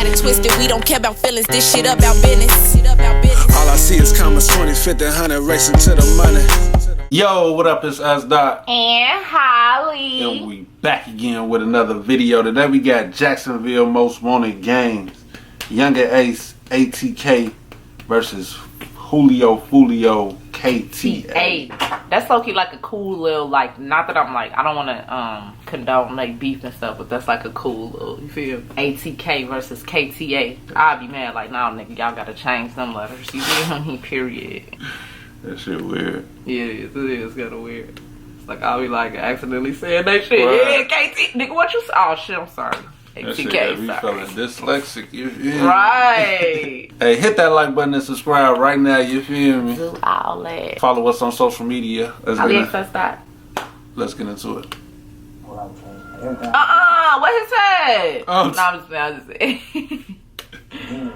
got it twisted. We don't care about feelings. This shit about business. All I see is commas, 20, 50, 100, racing to the money. Yo, what up? It's us, Doc. And Holly. And we back again with another video. Today we got Jacksonville Most Wanted Games. Yungeen Ace, ATK versus Julio Foolio KTA. That's low-key like a cool little, like, not that I'm like, I don't want to condone like beef and stuff, but that's like a cool little, you feel? ATK versus KTA. I'd be mad like, nah, nigga, y'all gotta change them letters. You feel me? Period. That shit weird. Yeah, it is kind of weird. It's like I'll be like accidentally saying that shit. Right. Yeah, KT, nigga, what you? Oh shit, I'm sorry. That shit ATK, got me sorry. feeling dyslexic, you feel me? Right. Hey, hit that like button and subscribe right now, you feel me? Do all that. Follow us on social media. Let's get into it. What his head? Oh. No, I'm just saying.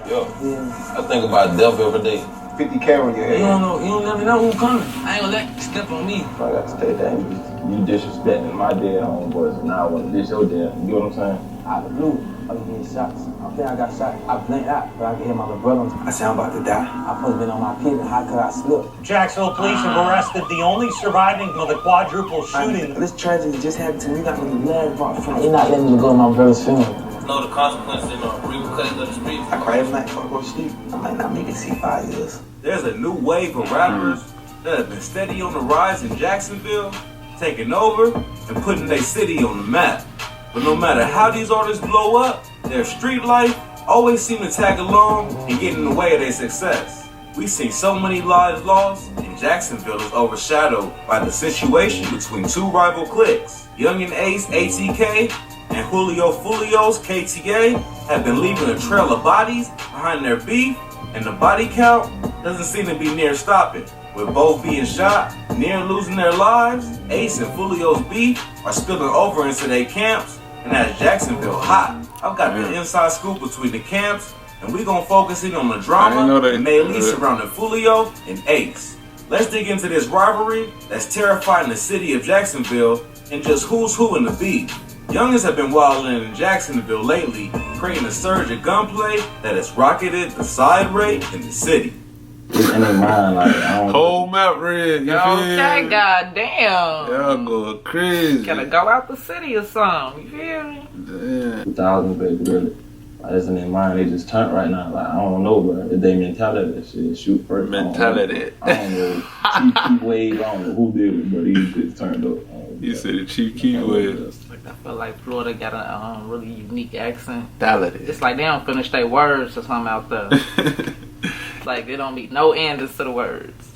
Yo, I think about death every day. 50K on your head. You don't never know who's coming. I ain't gonna let you step on me. I got to take that. You disrespecting my dead homeboys, and now I want to dish your dead. You know what I'm saying? Out of the blue, I was getting shots. I think I got shot. I blinked out, but I could hear my little brother. I said, I'm about to die. I supposed to been on my pivot. How could I slip? Jacksonville police have arrested the only surviving of the quadruple shooting. This tragedy just happened to me. You got me mad about it. You're not letting me go to my brother's funeral. Know the consequences and repercussions of the street. I cry every night before I go to sleep. I might not make it see 5 years. There's a new wave of rappers that have been steady on the rise in Jacksonville, taking over and putting their city on the map. But no matter how these artists blow up, their street life always seem to tag along and get in the way of their success. We've seen so many lives lost, and Jacksonville is overshadowed by the situation between two rival cliques. Yungeen Ace ATK and Julio Foolio's KTA have been leaving a trail of bodies behind their beef, and the body count doesn't seem to be near stopping. With both being shot, near losing their lives, Ace and Foolio's beef are spilling over into their camps, and has Jacksonville hot. I've got the inside scoop between the camps, and we gonna focus in on the drama mainly surrounding Foolio and Ace. Let's dig into this rivalry that's terrifying the city of Jacksonville and just who's who in the beef. Youngins have been wilding in Jacksonville lately, creating a surge of gunplay that has rocketed the side rate in the city. It's in their mind, like, I don't Whole map red, you feel Okay, me? goddamn. Y'all go crazy. Gotta go out the city or something. You feel me? Damn. 2000, baby, really. Like, it's in their mind. They just turned right now. Like, I don't know, bro. It's their mentality. That shit. Shoot first. Mentality. I don't know. Chief Key Wave. I don't know who did it, but these just turned up. You said the Chief Key Wave. I feel like Florida got a really unique accent. Mentality. It's like they don't finish their words or something out there. Like they don't meet no endings to the words.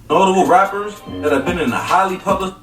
Notable rappers that have been in the highly public.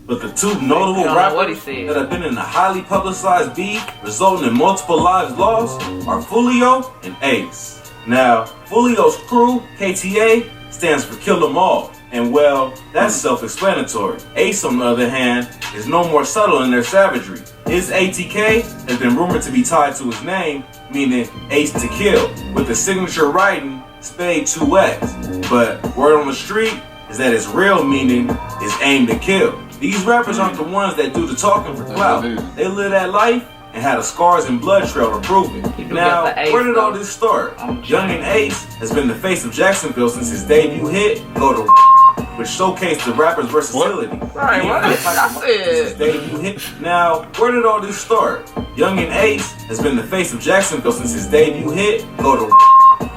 But the two notable rappers that have been in a highly publicized beef resulting in multiple lives lost are Foolio and Ace. Now, Foolio's crew, KTA, stands for Kill 'Em All. And well, that's self-explanatory. Ace, on the other hand, is no more subtle in their savagery. His ATK has been rumored to be tied to his name, meaning Ace to Kill, with the signature writing Spade 2X. But word on the street is that his real meaning is Aim to Kill. These rappers aren't the ones that do the talking for clout. They live that life and had a scars and blood trail to prove it. Now, where did all this start? Yungeen Ace has been the face of Jacksonville since his debut hit, Go to which showcased the rapper's versatility. Right, what? His debut hit. Now, where did all this start? Yungeen Ace has been the face of Jacksonville since his debut hit, Go to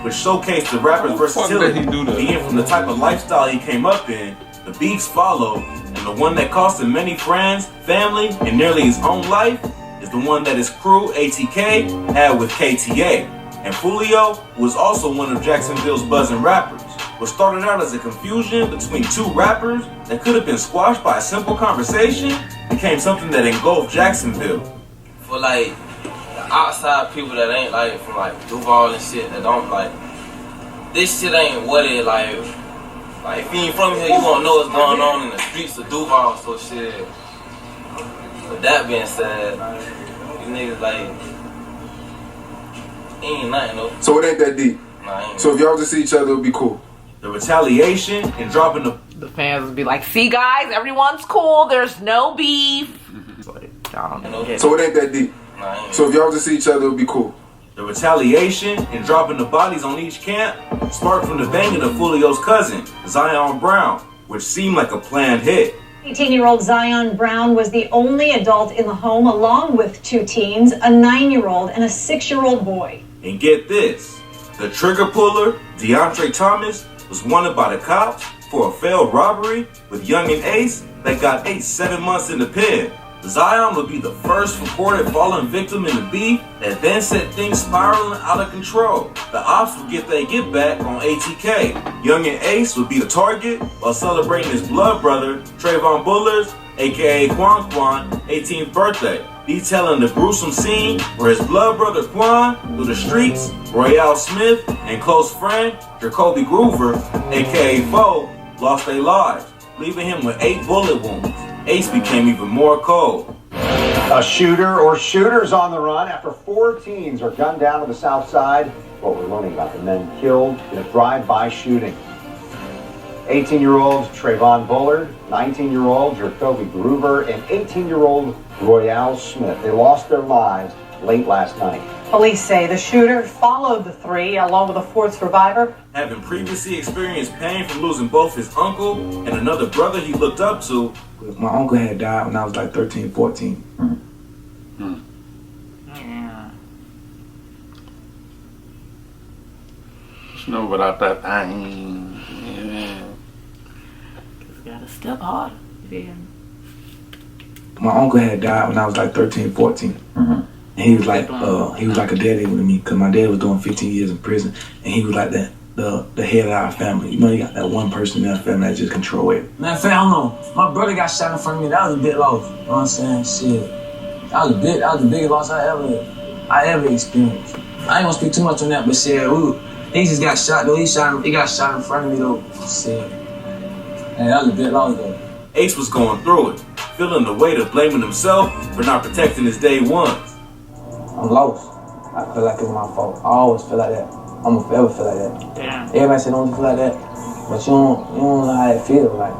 which showcased the rapper's versatility. Being from the type of lifestyle he came up in, the beefs followed, and the one that cost him many friends, family, and nearly his own life is the one that his crew, ATK, had with KTA. And Foolio was also one of Jacksonville's buzzing rappers. What started out as a confusion between two rappers that could have been squashed by a simple conversation became something that engulfed Jacksonville. For like the outside people that ain't like from like Duval and shit that don't like, this shit ain't what it like. Like if you ain't from here, you won't know what's going on in the streets of Duval. So shit. With that being said, you niggas like ain't nothing though. So it ain't that deep. Nah, ain't. So if y'all just see each other, it'll be cool. The retaliation and dropping the fans would be like, see guys, everyone's cool, there's no beef. So it ain't that deep. So if y'all just see each other, it'll be cool. The retaliation and dropping the bodies on each camp sparked from the banging of Foolio's cousin, Zion Brown, which seemed like a planned hit. 18-year-old Zion Brown was the only adult in the home, along with 2 teens, a 9-year-old and a 6-year-old boy. And get this, the trigger puller, DeAndre Thomas, was wanted by the cops for a failed robbery with Yungeen Ace that got 7 months in the pen. Zion would be the first reported fallen victim in the beef that then set things spiraling out of control. The ops would get their get back on ATK. Yungeen Ace would be the target while celebrating his blood brother, Trayvon Bullard's, aka Quan, 18th birthday, detailing the gruesome scene where his blood brother Quan, through the streets, Royale Smith, and close friend, Jacoby Groover, aka Foe, lost their lives, leaving him with 8 bullet wounds. Ace became even more cold. A shooter or shooters on the run after 4 teens are gunned down to the south side. What we're learning about the men killed in a drive-by shooting. 18-year-old Trayvon Bullard, 19-year-old Jacoby Groover, and 18-year-old Royale Smith. They lost their lives late last night. Police say the shooter followed the 3 along with a 4th survivor. Having previously experienced pain from losing both his uncle and another brother he looked up to. My uncle had died when I was like 13, 14. Yeah. You know, without that pain. Yeah. Just gotta step harder. Yeah. My uncle had died when I was like 13, 14. And he was like a daddy with me, because my dad was doing 15 years in prison, and he was like that. The head of our family. You know, you got that one person in that family that just control it. Man, I don't know. My brother got shot in front of me. That was a big loss. You know what I'm saying? Shit. That was the biggest loss I ever experienced. I ain't gonna speak too much on that, but shit, he just got shot though. He got shot in front of me though. Shit. Man, that was a big loss though. Ace was going through it, feeling the weight of blaming himself for not protecting his day ones. I'm lost. I feel like it's my fault. I always feel like that. I'm gonna forever feel like that. Damn. Everybody say don't feel like that, but you don't know how it feels. Like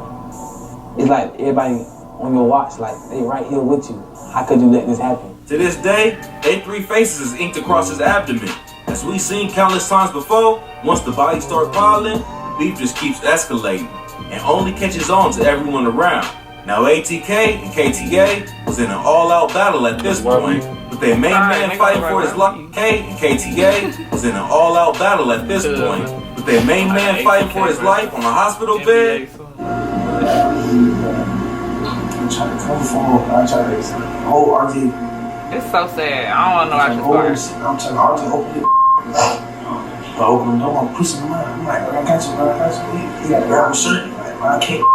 it's like everybody on your watch, like they right here with you. How could you let this happen? To this day, A3 faces is inked across his abdomen. As we've seen countless times before, once the bodies start piling, beef just keeps escalating and only catches on to everyone around. Now ATK and KTA was in an all-out battle at this point, with their main man fighting for his life. K and KTA was in an all-out battle at this point, with their main man fighting for his life on a hospital bed. I'm trying to come for I'm trying to hold RT. It's so sad. I don't know how to start. I'm trying to open it. I open the door, I'm pushing him out. I'm like, I got you. He got to grab my shirt. I'm like, I can't.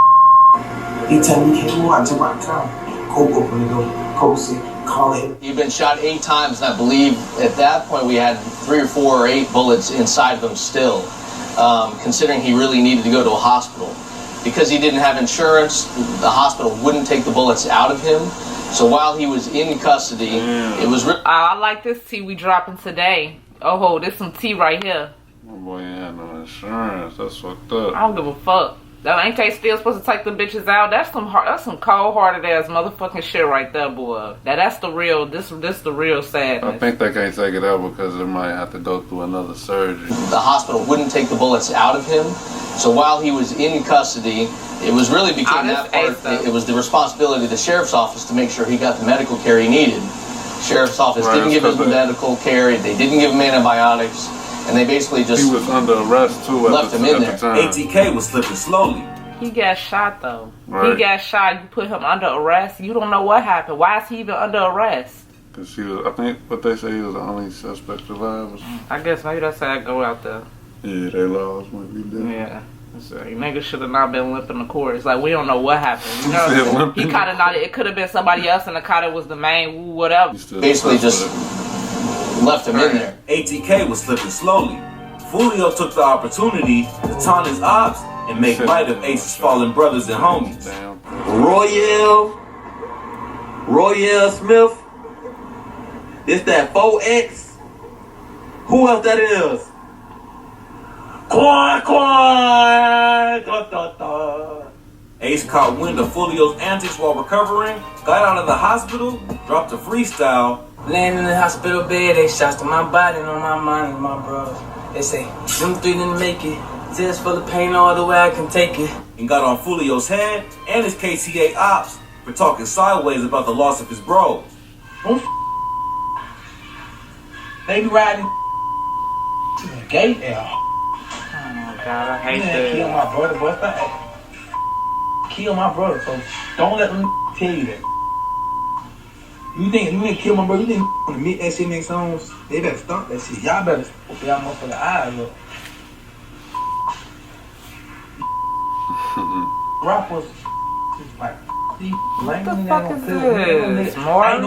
He tell me he can't move out to my car. Cope open the door. Cope said, call him. He'd been shot 8 times, and I believe at that point we had 3 or 4 or 8 bullets inside of him still, considering he really needed to go to a hospital. Because he didn't have insurance, the hospital wouldn't take the bullets out of him. So while he was in custody, it was... I like this tea we dropping today. Oh, there's some tea right here. My boy ain't had no insurance. That's fucked up. I don't give a fuck. That ain't they still supposed to take the bitches out? That's some cold-hearted ass motherfucking shit right there, boy. That's the real. This the real sadness. I think they can't take it out because they might have to go through another surgery. The hospital wouldn't take the bullets out of him. So while he was in custody, it was really became that part. It was the responsibility of the sheriff's office to make sure he got the medical care he needed. Sheriff's office didn't give him medical care. They didn't give him antibiotics. And they basically just... He was under arrest too left him in there. ATK was slipping slowly. He got shot though. Right. He got shot. You put him under arrest. You don't know what happened. Why is he even under arrest? Because he was, I think what they say, he was the only suspect survivor. I guess maybe that's how I go out there. Yeah, they lost might be dead. Yeah. So, you niggas should have not been limping the court. It's like, we don't know what happened. You know, he kind of not. It could have been somebody else in the car that was the main whatever. Basically just left him in there. ATK was slipping slowly. Foolio took the opportunity to taunt his ops and make light of Ace's fallen brothers and homies. Royale Smith. This that 4X. Who else that is? Quan. Ace caught wind of Foolio's antics while recovering, got out of the hospital, dropped a freestyle. Laying in the hospital bed, they shots to my body and on my mind and my bros. They say, them three didn't make it. Just full of pain, no other way I can take it. And got on Foolio's head and his KTA ops for talking sideways about the loss of his bros. They be riding to the gate there. Oh God, I hate that. Kill my brother, boy. Kill my brother, so don't let them tell you that. You think you kill my brother, you think when the meet that shit next songs, they better stop that shit. Y'all better open y'all motherfucking eyes up. Rappers just like what the fuck is this? Maury?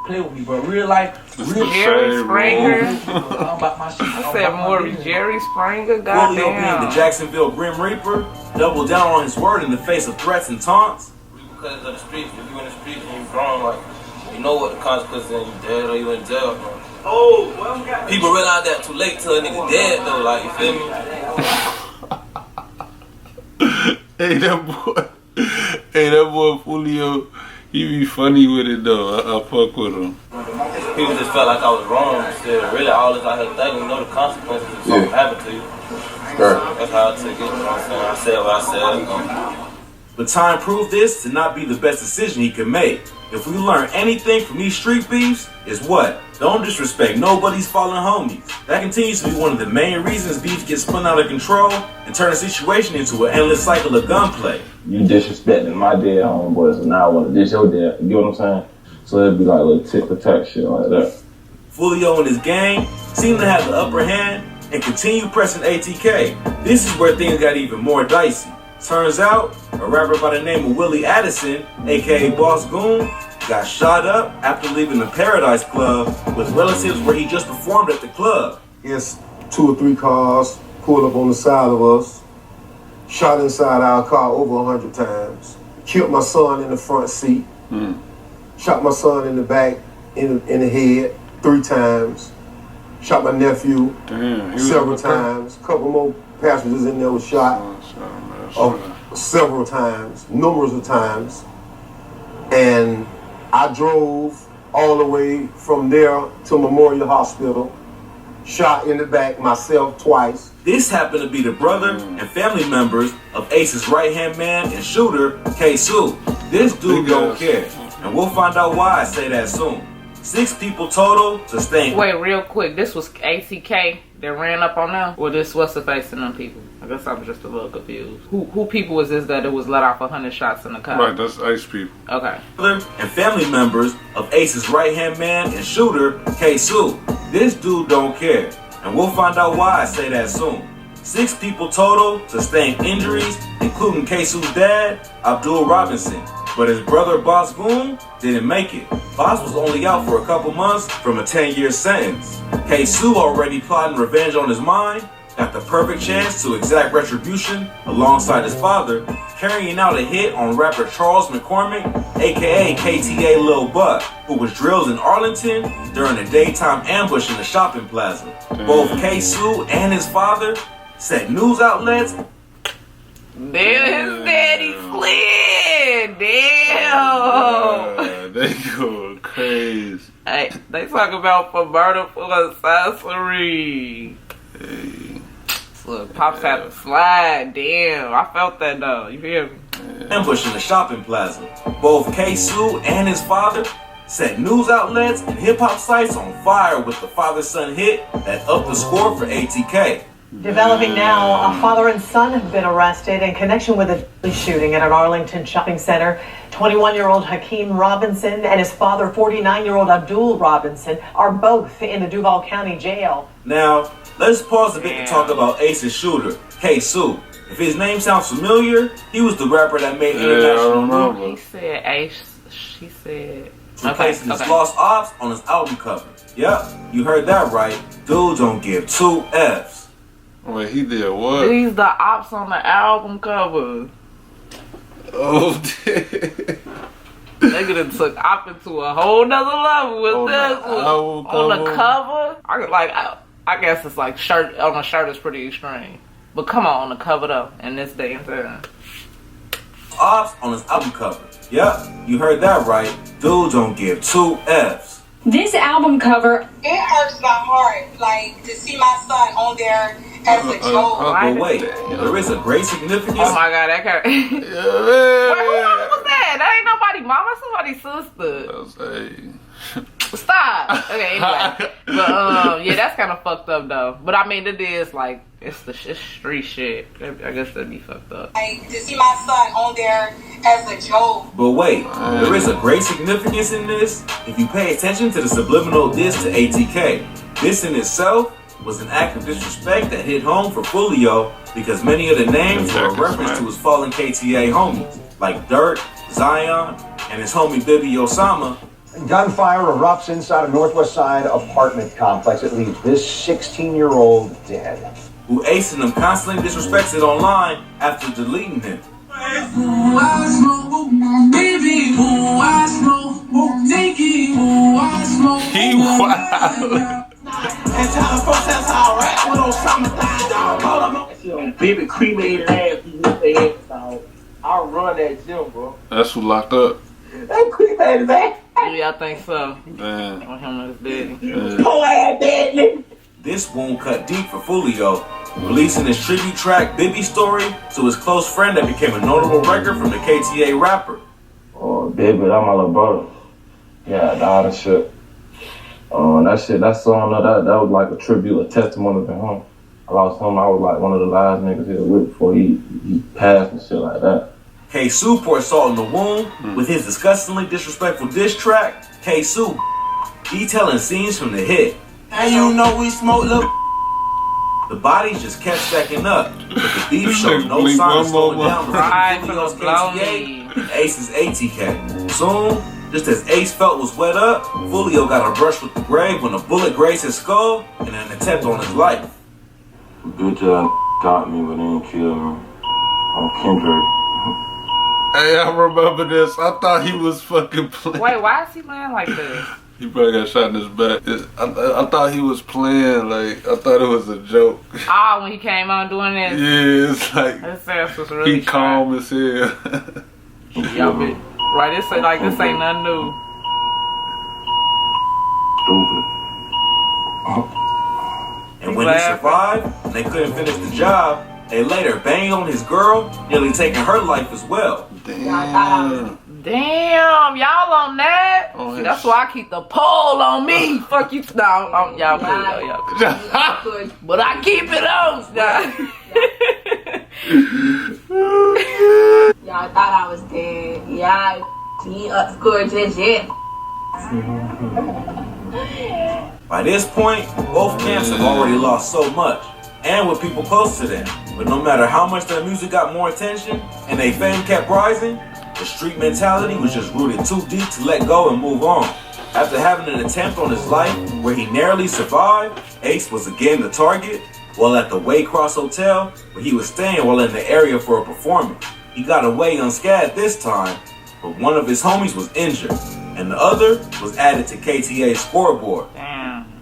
Play with me, bro. Real life, real Jerry Springer. I'm about my shit. I said Maury, Jerry Springer. Julio Goddamn. being the Jacksonville Grim Reaper, doubled down on his word in the face of threats and taunts. Because of the streets, if you in the streets and you grown, like, you know what the consequences are, you dead or you in jail. Man. Oh, well, we got people realize that too late till a nigga dead though, like, you feel me? Hey, that boy Julio, he be funny with it though. I fuck with him. People just felt like I was wrong. Shit, really, all this out here thinking, you know the consequences if something happened to you. Right. That's how I took it. You know what I'm saying? I said what I said. But time proved this to not be the best decision he could make. If we learn anything from these street beefs, is what? Don't disrespect nobody's fallen homies. That continues to be one of the main reasons beef gets spun out of control and turn a situation into an endless cycle of gunplay. You disrespecting my dead homeboy, so now I want to diss your dad. You know what I'm saying? So it'd be like a little tit for tat shit like that. Foolio and his gang seem to have the upper hand and continue pressing ATK. This is where things got even more dicey. Turns out, a rapper by the name of Willie Addison, aka Boss Goon, got shot up after leaving the Paradise Club with relatives where he just performed at the club. Yes, 2 or 3 cars pulled up on the side of us, shot inside our car over 100 times, killed my son in the front seat, shot my son in the back, in the head 3 times, shot my nephew several times, a couple more passengers in there were shot. Several times, numerous of times, and I drove all the way from there to Memorial Hospital, shot in the back myself twice. This happened to be the brother and family members of Ace's right-hand man and shooter, K-Su. This dude don't care, and we'll find out why I say that soon. 6 people total sustained. Wait, real quick, this was ATK that ran up on them? Or this what's the face of them people? I guess I'm just a little confused. Who people was this that it was let off 100 shots in the car? Right, that's Ice people. Okay. And family members of Ace's right-hand man and shooter, K-Su. This dude don't care, and we'll find out why I say that soon. 6 people total sustained injuries, including K-Su's dad, Abdul Robinson. But his brother Boss Goon didn't make it. Boss was only out for a couple months from a 10-year sentence. K-Su, already plotting revenge on his mind, got the perfect chance to exact retribution alongside his father, carrying out a hit on rapper Charles McCormick, aka KTA Lil Buck, who was drilled in Arlington during a daytime ambush in the shopping plaza. Both K-Su and his father set news outlets. Damn, his daddy slid. Damn. They go crazy. Hey, they talk about for murder for accessory. Hey. Look, Pops had to slide. Damn, I felt that though. You hear me? Ambush in the shopping plaza. Both K-Su and his father set news outlets and hip-hop sites on fire with the father-son hit that upped the score for ATK. Developing now, a father and son have been arrested in connection with a deadly shooting at an Arlington shopping center. 21-year-old Hakeem Robinson and his father, 49-year-old Abdul Robinson, are both in the Duval County Jail. Now, let's pause a bit to talk about Ace's shooter, K-Su. If his name sounds familiar, he was the rapper that made international news. He said Ace. She said. Replacing his lost ops on his album cover. Yep, you heard that right. Dude don't give 2 F's. Wait, he did what? These the ops on the album cover. Oh, Nigga done took op into a whole nother level with this on the cover. I guess it's like shirt on a shirt is pretty extreme, but come on the cover though in this day and time. ops on his album cover. Yup, you heard that right. Dude don't give 2 F's. This album cover, it hurts my heart, like, to see my son on there as a joke. But wait, there is a great significance. Oh my God, that kind of... Wait, who mama was that? That ain't nobody mama, somebody's sister. Stop. Okay, anyway. But, yeah, that's kind of fucked up, though. But, I mean, it is, like, it's street shit. I guess that'd be fucked up. Like, to see my son on there as a joke. But wait, there is a great significance in this if you pay attention to the subliminal diss to ATK. This in itself was an act of disrespect that hit home for Foolio because many of the names were a reference to his fallen KTA homies, like Dirt, Zion, and his homie Bibi Osama. Gunfire erupts inside a Northwest Side apartment complex. It leaves this 16-year-old dead. Who Ace and them constantly disrespected online after deleting him. He wild. Baby cremated ass, you with their head, dog. I'll run that gym, bro. That's who locked up. That cremated ass. Yeah, I think so. Man. On him and his daddy. Poor ass dead nigga. This wound cut deep for Foolio, releasing his tribute track Bibi Story to his close friend that became a notable record from the KTA rapper. Oh, Bibi, that's my little brother. Yeah, died and shit. That song, that was like a tribute, a testimony to him. I lost him, I was like one of the last niggas he was with before he passed and shit like that. K-Su poured salt in the wound with his disgustingly disrespectful diss track, K-Su, detailing scenes from the hit. And you know we smoke little. The bodies just kept stacking up, but the beef showed no sign of slowing down between Julio's KTA and Ace's ATK. Soon, just as Ace felt was wet up, Foolio got a brush with the grave when a bullet grazed his skull in an attempt on his life. Bitch got me, but didn't kill me. On Kendrick. Hey, I remember this. I thought he was fucking playing. Wait, why is he playing like this? He probably got shot in his back. I thought he was playing, like, I thought it was a joke. Ah, when he came on doing this? Yeah, it's like, his ass was really he calm as hell. Y'all be, right, this ain't nothing new. Stupid. And when he survived and they couldn't finish the job, they later banged on his girl, nearly taking her life as well. Damn, y'all on that? See, that's why I keep the pole on me. Fuck you. No, y'all cool though, y'all cool. But I keep it on. Y'all thought I was dead. Y'all scored just yet. By this point, both camps have already lost so much, and with people close to them. But no matter how much their music got more attention and their fame kept rising, the street mentality was just rooted too deep to let go and move on. After having an attempt on his life where he narrowly survived, Ace was again the target, while at the Waycross Hotel, where he was staying while in the area for a performance. He got away unscathed this time, but one of his homies was injured, and the other was added to KTA's scoreboard.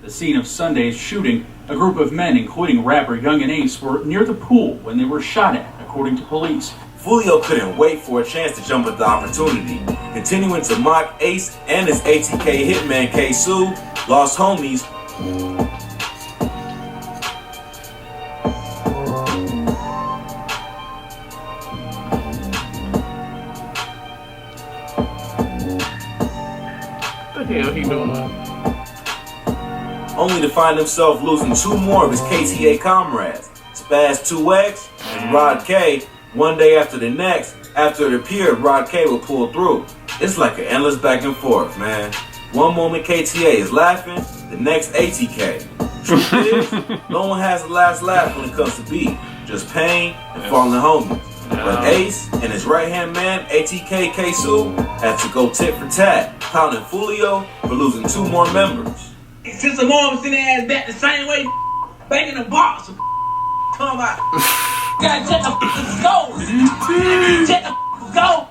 The scene of Sunday's shooting, a group of men, including rapper Yungeen, were near the pool when they were shot at, according to police. Foolio couldn't wait for a chance to jump at the opportunity, continuing to mock Ace and his ATK hitman K-Su, lost homies. What the hell he doing? Only to find himself losing 2 more of his KTA comrades, Spaz 2X and Rod K, one day after the next. After it appeared Rod K would pull through. It's like an endless back and forth, man. One moment KTA is laughing, the next ATK. Truth is, no one has the last laugh when it comes to beat, just pain and falling homies. But Ace and his right-hand man, ATK K-Su, had to go tit for tat, pounding Foolio for losing 2 more members. Since the mom sent their ass back the same way, banging the box. Come out. Gotta check the go. Check the go.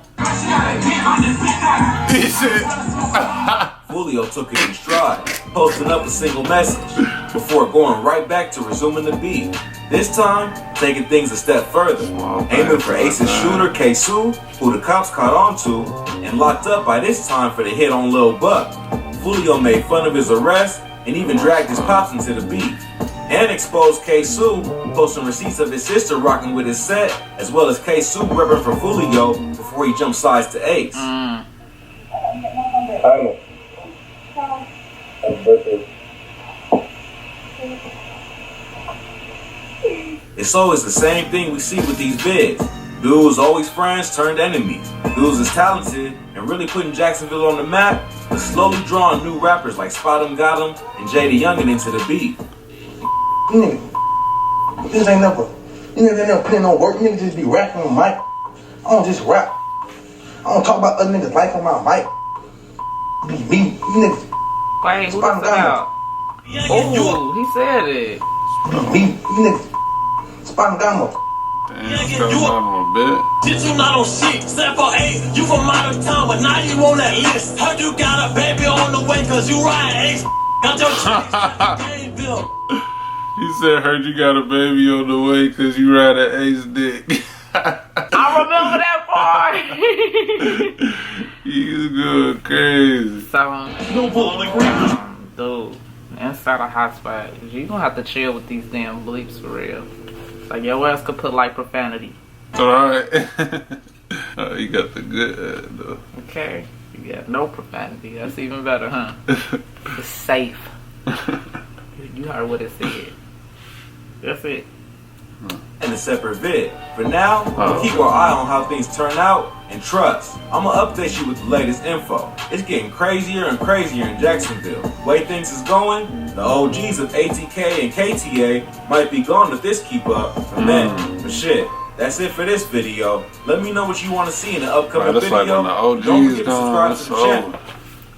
Julio took it in stride, posting up a single message before going right back to resuming the beat. This time, taking things a step further, aiming for Ace's shooter, K-Su, who the cops caught on to, and locked up by this time for the hit on Lil Buck. Foolio made fun of his arrest and even dragged his pops into the beef. And exposed K-Su, posting receipts of his sister rocking with his set, as well as K-Su repping for Foolio before he jumped sides to Ace. It's always the same thing we see with these vids. Dudes always friends turned enemies. Dudes is talented and really putting Jacksonville on the map, but slowly drawing new rappers like Spot 'em Got 'em and Jay the Youngin into the beat. This ain't never. You niggas ain't never putting no work. You niggas just be rapping on mic. I don't just rap. I don't talk about other niggas' life on my mic. Be me. You niggas. Wait, who was that? Oh, he said it. Be me. You niggas. Spot 'em Got 'em. Did you not on shit? 748, you from out of town, but now you on that list. Heard you got a baby on the way, cause you ride Ace. Got your chick. He said, heard you got a baby on the way because you ride an Ace dick. I remember that part. He's going crazy. So, dude, inside a hot spot, you gonna have to chill with these damn bleeps for real. Like, your ass could put like profanity. Alright. Oh, you got the good though. Okay. You got no profanity. That's even better, huh? It's safe. You heard what it said. That's it. And a separate vid. For now, we'll keep our eye on how things turn out and trust. I'ma update you with the latest info. It's getting crazier and crazier in Jacksonville. The way things is going, the OGs of ATK and KTA might be gone if this keep up. But shit, that's it for this video. Let me know what you want to see in the upcoming video. Like when the OGs don't forget to subscribe to the channel.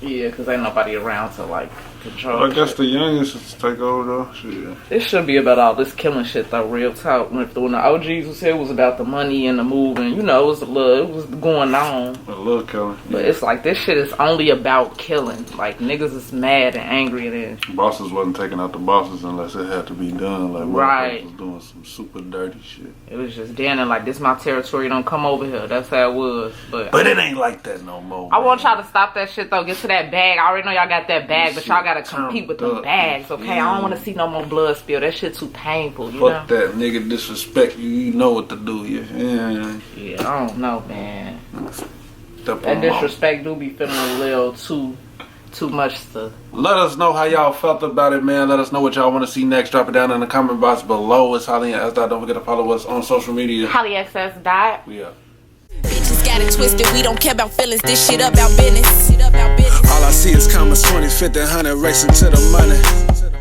Yeah, because ain't nobody around to like control. I guess the youngest should take over though. Shit. It should be about all this killing shit though, real talk. When the OGs was here, it was about the money and the move, and you know, it was going on. A little killing. But it's like this shit is only about killing. Like niggas is mad and angry and then bosses wasn't taking out the bosses unless it had to be done. Like right. Was doing some super dirty shit. It was just Dan and like, this my territory, don't come over here. That's how it was. But it ain't like that no more. I want y'all to stop that shit though. Get to that bag. I already know y'all got that bag, but y'all gotta compete with them bags, okay? I don't want to see no more blood spill. That shit too painful, you know? Fuck that nigga disrespect you. You know what to do, yeah. Yeah, I don't know, man. That disrespect do be feeling a little too much stuff. Let us know how y'all felt about it, man. Let us know what y'all want to see next. Drop it down in the comment box below. It's Holly and S. Don't forget to follow us on social media. HollyXS. We up. Bitches got it twisted, we don't care about feelings. This shit about business. All I see is commas 20, 50, 100, racing to the money.